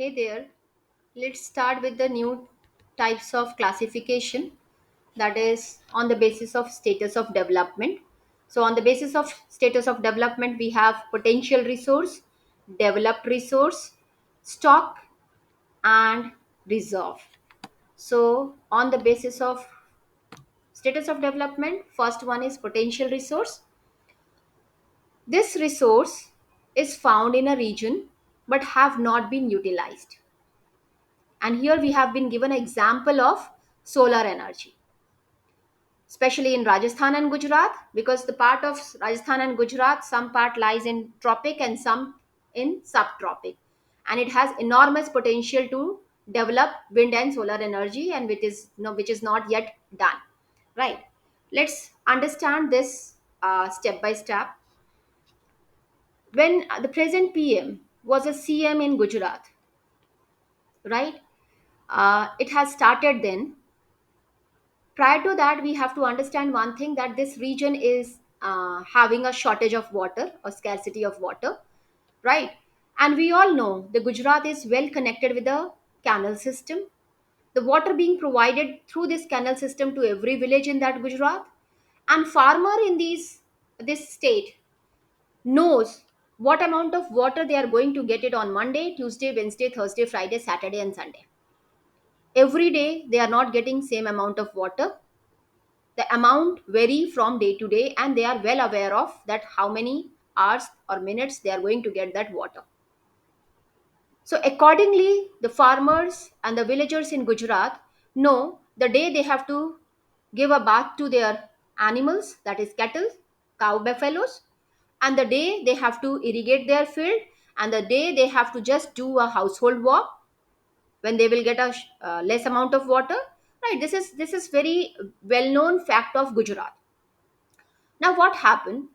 Hey there, let's start with the new types of classification that is on the basis of status of development. So, on the basis of status of development, we have potential resource, developed resource, stock, and reserve. So, on the basis of status of development, first one is potential resource. This resource is found in a region but have not been utilized. And here we have been given an example of solar energy, especially in Rajasthan and Gujarat, because the part of Rajasthan and Gujarat, some part lies in tropic and some in subtropic. And it has enormous potential to develop wind and solar energy, and which is, no, which is not yet done. Right. Let's understand this step by step. When the present PM was a CM in Gujarat, right? It has started then. Prior to that, we have to understand one thing, that this region is having a shortage of water or scarcity of water, right? And we all know the Gujarat is well connected with the canal system. The water being provided through this canal system to every village in that Gujarat, and farmer in this state knows what amount of water they are going to get it on Monday, Tuesday, Wednesday, Thursday, Friday, Saturday, and Sunday. Every day they are not getting same amount of water. The amount vary from day to day, and they are well aware of that how many hours or minutes they are going to get that water. So accordingly, the farmers and the villagers in Gujarat know the day they have to give a bath to their animals, that is cattle, cow, buffaloes, and the day they have to irrigate their field, and the day they have to just do a household work, when they will get a less amount of water. Right, this is very well known fact of Gujarat. Now, what happened?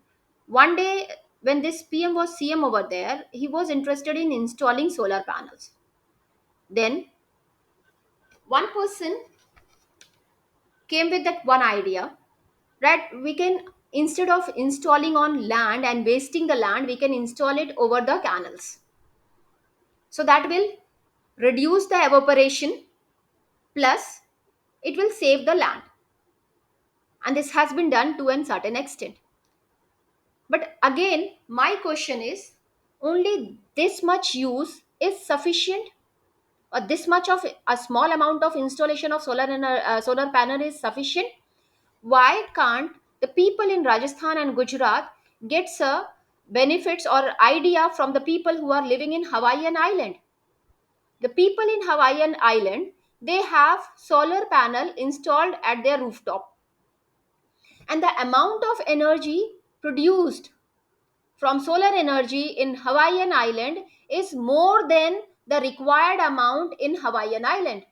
One day, when this PM was CM over there, he was interested in installing solar panels. Then, one person came with that one idea, that we can, instead of installing on land and wasting the land, we can install it over the canals. So, that will reduce the evaporation, plus it will save the land. And this has been done to a certain extent. But again, my question is, only this much use is sufficient, or this much of a small amount of installation of solar panel is sufficient? Why can't the people in Rajasthan and Gujarat gets a benefits or idea from the people who are living in Hawaiian Island? The people in Hawaiian Island, they have solar panel installed at their rooftop, and the amount of energy produced from solar energy in Hawaiian Island is more than the required amount in Hawaiian Island.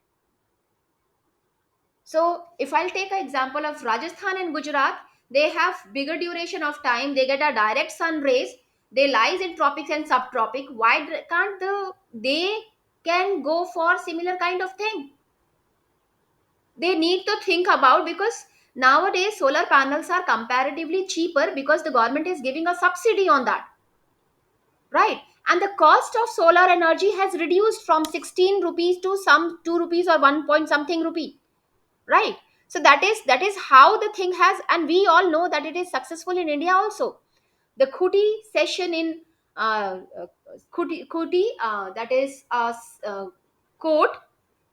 So, if I'll take an example of Rajasthan and Gujarat, they have bigger duration of time. They get a direct sun rays. They lies in tropics and subtropic. Why can't they can go for similar kind of thing? They need to think about, because nowadays solar panels are comparatively cheaper because the government is giving a subsidy on that, right? And the cost of solar energy has reduced from 16 rupees to some 2 rupees or 1 point something rupee, right? So that is how the thing has, and we all know that it is successful in India also. The Kuti session in uh, Kuti, that is court,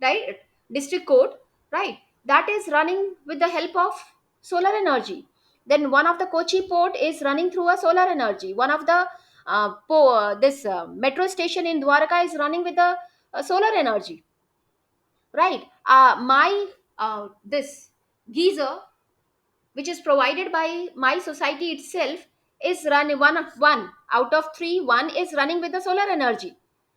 right? District court, right? That is running with the help of solar energy. Then one of the Kochi port is running through a solar energy. One of the this metro station in Dwarka is running with the solar energy, right? My this geyser, which is provided by my society itself, is running one out of three. One is running with the solar energy.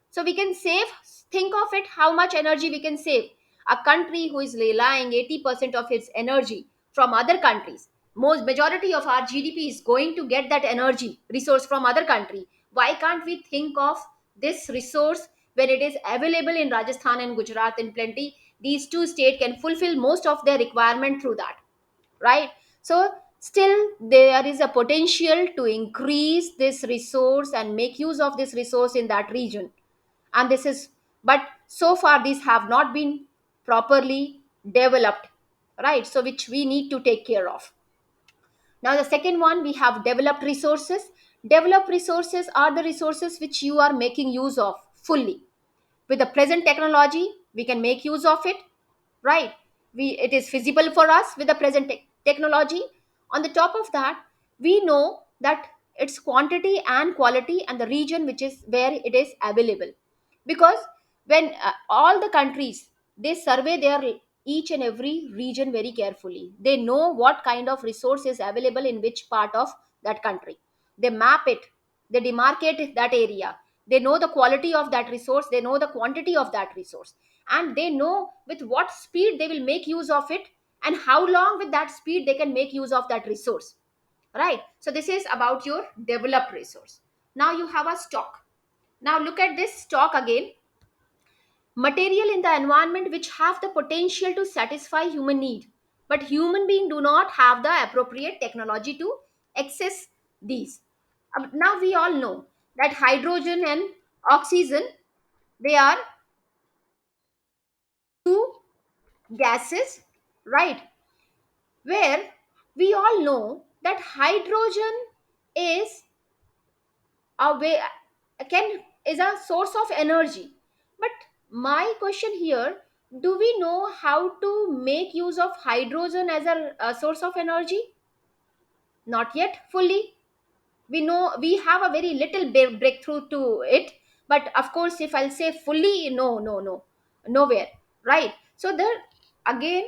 So we can save. Think of it, how much energy we can save. A country who is relying 80% of its energy from other countries, most majority of our GDP is going to get that energy resource from other country. Why can't we think of this resource when it is available in Rajasthan and Gujarat in plenty? These two states can fulfill most of their requirement through that, right? So still there is a potential to increase this resource and make use of this resource in that region. And this is but so far these have not been properly developed, right? So which we need to take care of. Now the second one, we have developed resources. Developed resources are the resources which you are making use of fully. With the present technology we can make use of it, right? It is feasible for us with the present technology. On the top of that, we know that its quantity and quality and the region which is where it is available. Because when all the countries, they survey their each and every region very carefully, they know what kind of resource is available in which part of that country. They map it, they demarcate that area, they know the quality of that resource, they know the quantity of that resource, and they know with what speed they will make use of it, and how long with that speed they can make use of that resource, right? So this is about your developed resource. Now you have a stock. Now look at this stock again. Material in the environment which have the potential to satisfy human need, but human being do not have the appropriate technology to access these. Now we all know that hydrogen and oxygen, they are two gases, right? Where we all know that hydrogen is a way, can is a source of energy. But my question here, do we know how to make use of hydrogen as a source of energy? Not yet fully. We know we have a very little breakthrough to it, but of course if I'll say fully, no, no, no, nowhere, right? So there again,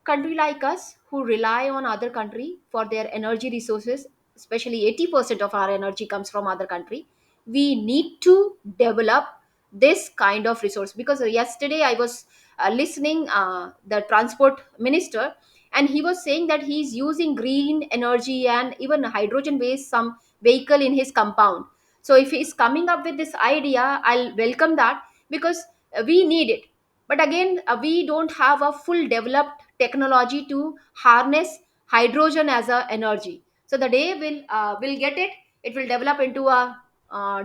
country like us who rely on other country for their energy resources, especially 80% of our energy comes from other country, we need to develop this kind of resource. Because yesterday I was listening the transport minister, and he was saying that he's using green energy and even hydrogen based some vehicle in his compound. So if he's coming up with this idea, I'll welcome that, because we need it. But again, we don't have a full developed technology to harness hydrogen as a energy. So the day will get it, it will develop into a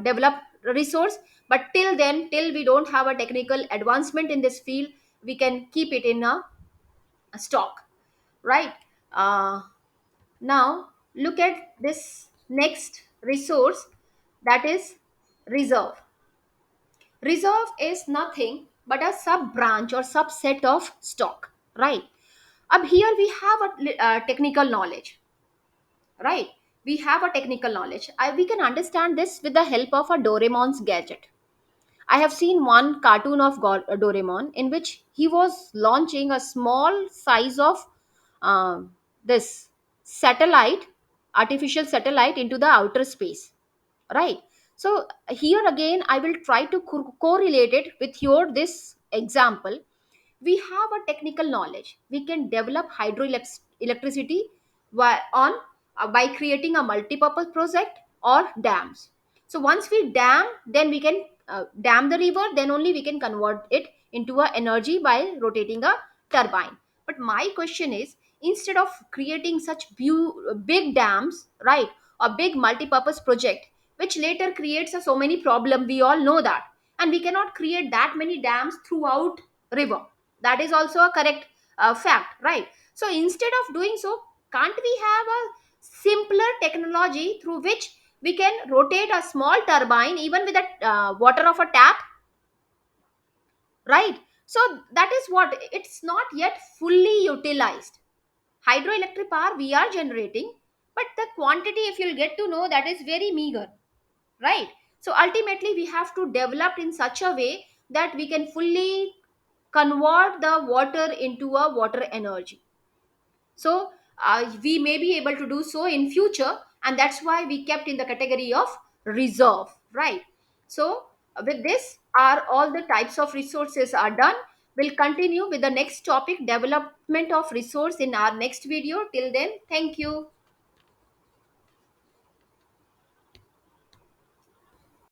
developed resource. But till then, till we don't have a technical advancement in this field, we can keep it in a stock, right? uh, Now look at this next resource, that is reserve. Reserve is nothing but a sub branch or subset of stock, right? Up here we have technical knowledge, right? We have a technical knowledge. We can understand this with the help of a Doraemon's gadget. I have seen one cartoon of Doraemon in which he was launching a small size of this satellite, artificial satellite, into the outer space, right? So here again I will try to correlate it with your this example. We have a technical knowledge, we can develop hydroelectricity by creating a multi-purpose project or dams. So once we dam, then we can dam the river, then only we can convert it into a energy by rotating a turbine. But my question is, instead of creating such big dams, right, a big multi-purpose project which later creates so many problem, we all know that, and we cannot create that many dams throughout river. That is also a correct fact, right? So instead of doing so, can't we have a simpler technology through which we can rotate a small turbine even with the water of a tap, right? So that is what, it's not yet fully utilized. Hydroelectric power we are generating, but the quantity, if you'll get to know, that is very meager, right? So ultimately we have to develop in such a way that we can fully convert the water into a water energy. So we may be able to do so in future, and that's why we kept in the category of reserve, right? So with this, are all the types of resources are done. We'll continue with the next topic, development of resource, in our next video. Till then, thank you.